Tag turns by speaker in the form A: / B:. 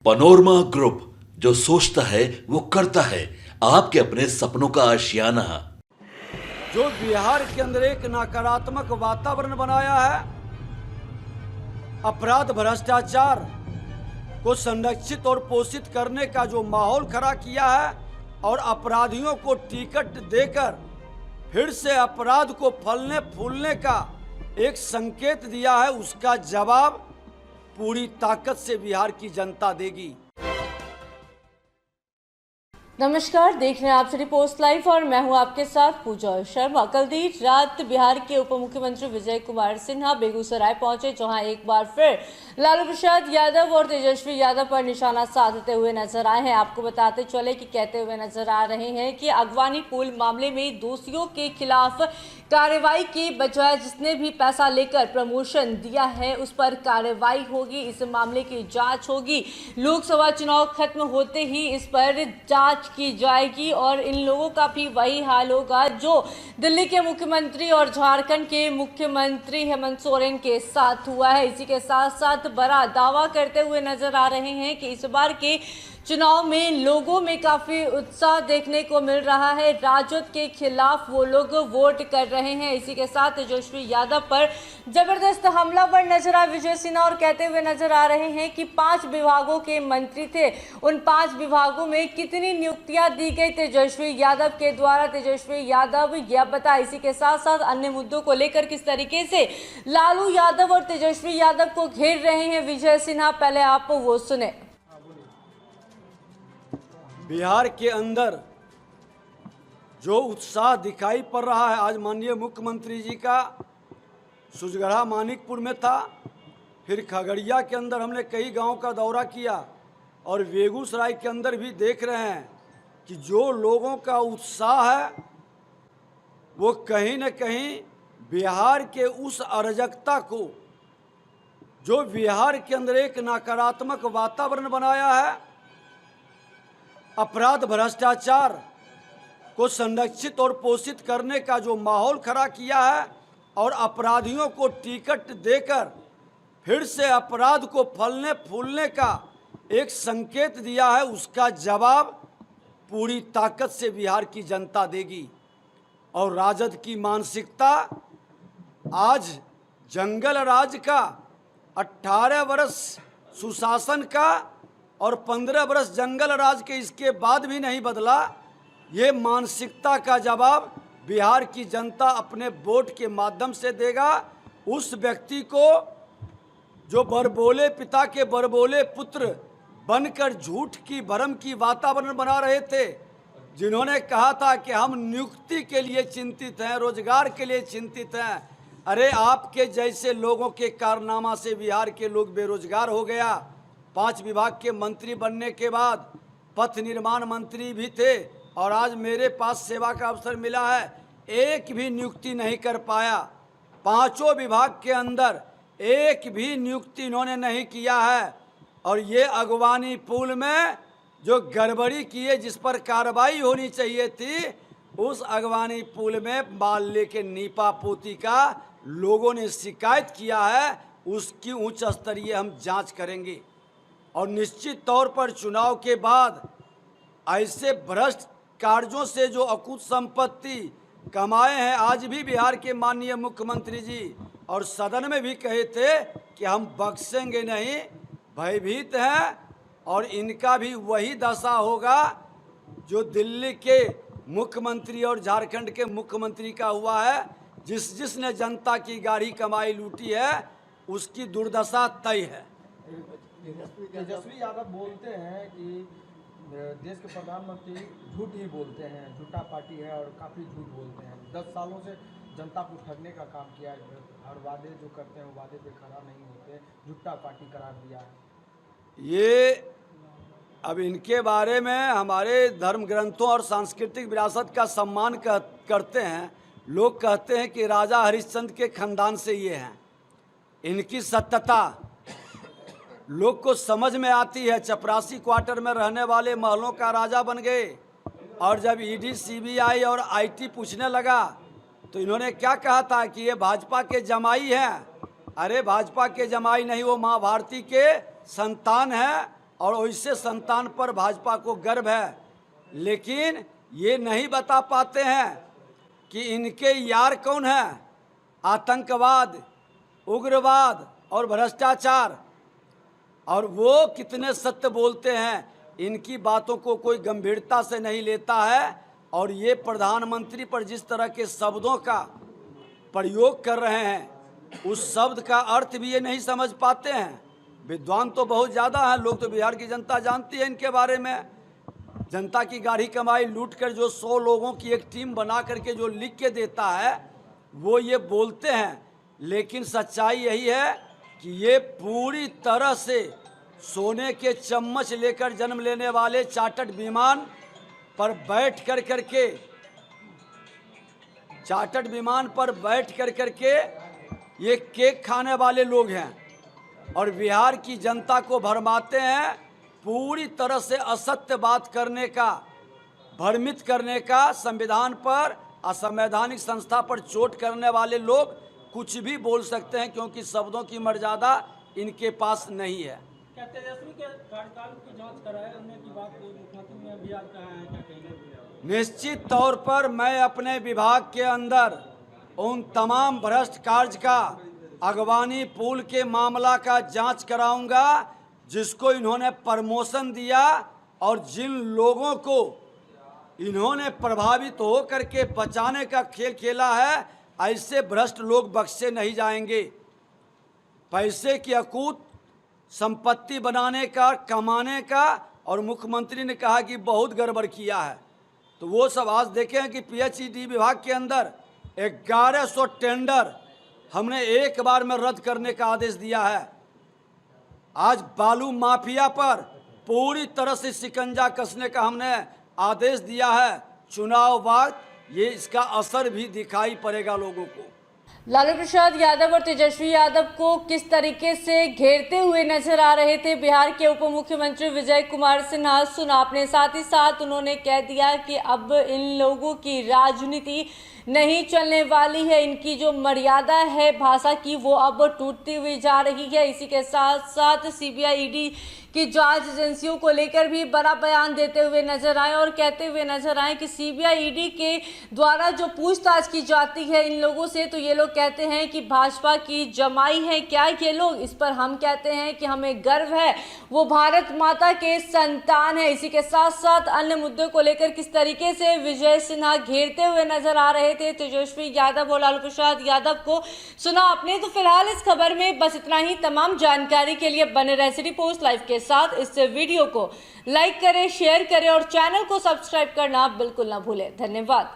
A: Panorama group, जो सोचता है वो करता है। आपके अपने सपनों का आशियाना।
B: जो बिहार के अंदर एक नकारात्मक वातावरण बनाया है, अपराध भ्रष्टाचार को संरक्षित और पोषित करने का जो माहौल खड़ा किया है और अपराधियों को टिकट देकर फिर से अपराध को फलने फूलने का एक संकेत दिया है, उसका जवाब पूरी ताकत से बिहार की जनता देगी।
C: नमस्कार, देख रहे हैं आप सिटी पोस्ट लाइव और मैं हूं आपके साथ पूजा शर्मा। कल देर रात बिहार के उप मुख्यमंत्री विजय कुमार सिन्हा बेगूसराय पहुंचे, जहां एक बार फिर लालू प्रसाद यादव और तेजस्वी यादव पर निशाना साधते हुए नजर आए हैं। आपको बताते चले कि कहते हुए नजर आ रहे हैं कि अगवानी पुल मामले में दोषियों के खिलाफ कार्रवाई के बजाय जिसने भी पैसा लेकर प्रमोशन दिया है उस पर कार्रवाई होगी। इस मामले की जांच होगी। लोकसभा चुनाव खत्म होते ही इस पर जांच की जाएगी और इन लोगों का भी वही हाल होगा जो दिल्ली के मुख्यमंत्री और झारखंड के मुख्यमंत्री हेमंत सोरेन के साथ हुआ है। इसी के साथ साथ बड़ा दावा करते हुए नजर आ रहे हैं कि इस बार के चुनाव में लोगों में काफी उत्साह देखने को मिल रहा है। राजद के खिलाफ वो लोग वोट कर रहे हैं। इसी के साथ तेजस्वी यादव पर जबरदस्त हमलावर नजर आए विजय सिन्हा और कहते हुए नजर आ रहे हैं कि 5 विभागों के मंत्री थे, उन 5 विभागों में कितनी नियुक्तियां दी गई तेजस्वी यादव के द्वारा, तेजस्वी यादव यह बताए। इसी के साथ साथ अन्य मुद्दों को लेकर किस तरीके से लालू यादव और तेजस्वी यादव को घेर रहे हैं विजय सिन्हा, पहले आप वो सुने।
B: बिहार के अंदर जो उत्साह दिखाई पड़ रहा है, आज माननीय मुख्यमंत्री जी का सुजगढ़ा मानिकपुर में था, फिर खगड़िया के अंदर हमने कई गांव का दौरा किया और बेगूसराय के अंदर भी देख रहे हैं कि जो लोगों का उत्साह है वो कहीं न कहीं बिहार के उस अराजकता को, जो बिहार के अंदर एक नकारात्मक वातावरण बनाया है, अपराध भ्रष्टाचार को संरक्षित और पोषित करने का जो माहौल खड़ा किया है और अपराधियों को टिकट देकर फिर से अपराध को फलने फूलने का एक संकेत दिया है, उसका जवाब पूरी ताकत से बिहार की जनता देगी। और राजद की मानसिकता आज जंगल राज का 18 वर्ष सुशासन का और 15 वर्ष जंगल राज के इसके बाद भी नहीं बदला। ये मानसिकता का जवाब बिहार की जनता अपने वोट के माध्यम से देगा। उस व्यक्ति को जो बरबोले पिता के बरबोले पुत्र बनकर झूठ की भरम की वातावरण बना रहे थे, जिन्होंने कहा था कि हम नियुक्ति के लिए चिंतित हैं, रोजगार के लिए चिंतित हैं। अरे आपके जैसे लोगों के कारनामा से बिहार के लोग बेरोजगार हो गया। 5 विभाग के मंत्री बनने के बाद पथ निर्माण मंत्री भी थे और आज मेरे पास सेवा का अवसर मिला है, एक भी नियुक्ति नहीं कर पाया। 5 विभाग के अंदर एक भी नियुक्ति इन्होंने नहीं किया है। और ये अगवानी पुल में जो गड़बड़ी की है, जिस पर कार्रवाई होनी चाहिए थी, उस अगवानी पुल में माल्य के नीपा पोती का लोगों ने शिकायत किया है, उसकी उच्च स्तरीय हम जांच करेंगे। और निश्चित तौर पर चुनाव के बाद ऐसे भ्रष्ट कार्यों से जो अकुत संपत्ति कमाए हैं, आज भी बिहार के माननीय मुख्यमंत्री जी और सदन में भी कहे थे कि हम बख्शेंगे नहीं, भयभीत हैं। और इनका भी वही दशा होगा जो दिल्ली के मुख्यमंत्री और झारखंड के मुख्यमंत्री का हुआ है। जिसने जनता की गाढ़ी कमाई लूटी है उसकी दुर्दशा तय है।
D: तेजस्वी यादव बोलते हैं कि देश के प्रधानमंत्री झूठ ही बोलते हैं, झूठा पार्टी है और काफ़ी झूठ बोलते हैं। 10 सालों से जनता को ठगने का काम किया है, हर वादे जो करते हैं वो वादे पे खड़ा नहीं होते, झूठा पार्टी करार दिया है।
B: ये अब इनके बारे में हमारे धर्म ग्रंथों और सांस्कृतिक विरासत का सम्मान करते हैं। लोग कहते हैं कि राजा हरिश्चंद्र के खानदान से ये हैं। इनकी सत्यता लोग को समझ में आती है। चपरासी क्वार्टर में रहने वाले महलों का राजा बन गए और जब ईडी, सीबीआई और आईटी पूछने लगा तो इन्होंने क्या कहा था कि ये भाजपा के जमाई हैं। अरे भाजपा के जमाई नहीं, वो माँ भारती के संतान हैं। और वैसे संतान पर भाजपा को गर्व है, लेकिन ये नहीं बता पाते हैं कि इनके यार कौन हैं। आतंकवाद, उग्रवाद और भ्रष्टाचार, और वो कितने सत्य बोलते हैं, इनकी बातों को कोई गंभीरता से नहीं लेता है। और ये प्रधानमंत्री पर जिस तरह के शब्दों का प्रयोग कर रहे हैं, उस शब्द का अर्थ भी ये नहीं समझ पाते हैं। विद्वान तो बहुत ज़्यादा हैं, लोग तो बिहार की जनता जानती है इनके बारे में। जनता की गाढ़ी कमाई लूट कर जो 100 लोगों की एक टीम बना करके जो लिख के देता है, वो ये बोलते हैं। लेकिन सच्चाई यही है कि ये पूरी तरह से सोने के चम्मच लेकर जन्म लेने वाले चार्टर्ड विमान पर बैठ कर करके ये केक खाने वाले लोग हैं और बिहार की जनता को भरमाते हैं। पूरी तरह से असत्य बात करने का, भ्रमित करने का, संविधान पर, असंवैधानिक संस्था पर चोट करने वाले लोग कुछ भी बोल सकते हैं, क्योंकि शब्दों की मर्यादा इनके पास नहीं है।
D: क्या तेजस्वी के कार्यकाल की जांच कराए अन्य की बात मुख्यमंत्री ने भी आज कहा है, क्या कहेंगे?
B: निश्चित तौर पर मैं अपने विभाग के अंदर उन तमाम भ्रष्ट कार्य का, अगवानी पुल के मामला का जांच कराऊंगा जिसको इन्होंने प्रमोशन दिया और जिन लोगों को इन्होंने प्रभावित हो करके बचाने का खेल खेला है, ऐसे भ्रष्ट लोग बख्शे नहीं जाएंगे। पैसे की अकूत संपत्ति बनाने का, कमाने का, और मुख्यमंत्री ने कहा कि बहुत गड़बड़ किया है, तो वो सब आज देखें कि पीएचईडी विभाग के अंदर 1100 टेंडर हमने एक बार में रद्द करने का आदेश दिया है। आज बालू माफिया पर पूरी तरह से शिकंजा कसने का हमने आदेश दिया है। चुनाव बाद ये इसका असर भी दिखाई पड़ेगा लोगों को।
C: लालू प्रसाद यादव और तेजस्वी यादव को किस तरीके से घेरते हुए नजर आ रहे थे बिहार के उप मुख्यमंत्री विजय कुमार सिन्हा, सुना आपने। साथ ही साथ उन्होंने कह दिया कि अब इन लोगों की राजनीति नहीं चलने वाली है, इनकी जो मर्यादा है भाषा की वो अब टूटती हुई जा रही है। इसी के साथ साथ सीबीआई, ईडी की जांच एजेंसियों को लेकर भी बड़ा बयान देते हुए नजर आए और कहते हुए नजर आए कि सीबीआई, ईडी के द्वारा जो पूछताछ की जाती है इन लोगों से, तो ये लोग कहते हैं कि भाजपा की जमाई है क्या ये लोग। इस पर हम कहते हैं कि हमें गर्व है, वो भारत माता के संतान है। इसी के साथ साथ अन्य मुद्दों को लेकर किस तरीके से विजय सिन्हा घेरते हुए नजर आ रहे थे तेजस्वी यादव और लालू प्रसाद यादव को, सुना आपने। तो फिलहाल इस खबर में बस इतना ही। तमाम जानकारी के लिए बने रहे सिटी पोस्ट लाइव के साथ। इस वीडियो को लाइक करें, शेयर करें और चैनल को सब्सक्राइब करना बिल्कुल ना भूलें। धन्यवाद।